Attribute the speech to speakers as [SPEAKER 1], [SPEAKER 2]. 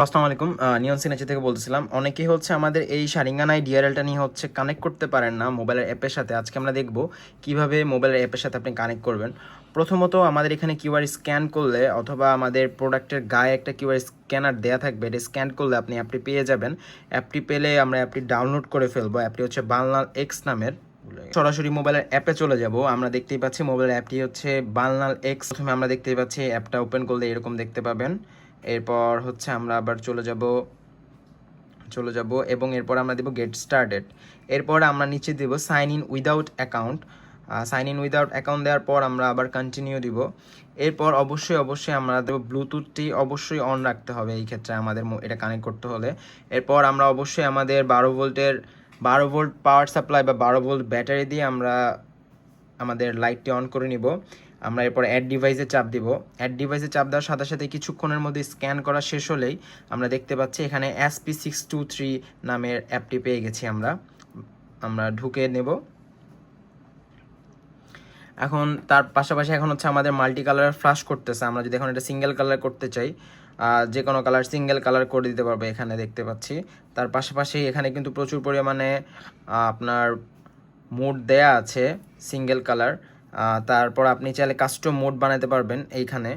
[SPEAKER 1] আসসালামু আলাইকুম। নিয়ন সিনেচি থেকে বলতেছিলাম। অনেকেই হচ্ছে আমাদের এই শারিঙ্গানাই ডিআরএলটা নিয়ে হচ্ছে কানেক্ট করতে পারেন না মোবাইলের অ্যাপের সাথে। আজকে আমরা দেখব কিভাবে মোবাইলের অ্যাপের সাথে আপনি কানেক্ট করবেন। প্রথমত আমাদের এখানে কিউআর স্ক্যান করলে অথবা আমাদের প্রোডাক্টের গায়ে একটা কিউআর স্ক্যানার দেওয়া থাকবে, এটা স্ক্যান করলে আপনি অ্যাপটি পেয়ে যাবেন। অ্যাপটি পেলে আমরা অ্যাপটি ডাউনলোড করে ফেলবো। অ্যাপটি হচ্ছে বালনাল এক্স নামের। সরাসরি মোবাইলের অ্যাপে চলে যাব। আমরা দেখতেই পাচ্ছি মোবাইলের অ্যাপটি হচ্ছে বালনাল এক্স। প্রথমে আমরা দেখতেই পাচ্ছি অ্যাপটা ওপেন করলে এরকম দেখতে পাবেন। এরপর হচ্ছে আমরা আবার চলে যাব এবং এরপর আমরা দেব গেট স্টার্টেড। এরপর আমরা নিচে দেব sign in without account. Sign in without account দেওয়ার পর আমরা আবার কন্টিনিউ দিব। এরপর অবশ্যই আমরা দেব ব্লুটুথটি অবশ্যই অন রাখতে হবে এই ক্ষেত্রে আমাদের এটা কানেক্ট করতে হলে। এরপর আমরা অবশ্যই আমাদের 12 ভোল্ট পাওয়ার সাপ্লাই বা 12 ভোল্ট ব্যাটারি দিয়ে আমরা আমাদের লাইটটি অন করে নিব। আমরা এরপর অ্যাড ডিভাইসে চাপ দিব। অ্যাড ডিভাইসে চাপ দেওয়ার সাথে সাথে কিছুক্ষণের মধ্যে স্ক্যান করা শেষ হলেই আমরা দেখতে পাচ্ছি এখানে SP623 নামের অ্যাপটি পেয়ে গেছি। আমরা ঢুকে নেব। এখন তার পাশাপাশি এখন হচ্ছে আমাদের মাল্টি কালার ফ্লাশ করতেছে। আমরা যদি এখন এটা সিঙ্গেল কালার করতে চাই, যে কোনো কালার সিঙ্গেল কালার করে দিতে পারবে এখানে দেখতে পাচ্ছি। তার পাশাপাশি এখানে কিন্তু প্রচুর পরিমাণে আপনার মোড দেয়া আছে সিঙ্গেল কালার। তারপর আপনি চাইলে কাস্টম মোড বানাতে পারবেন এইখানে।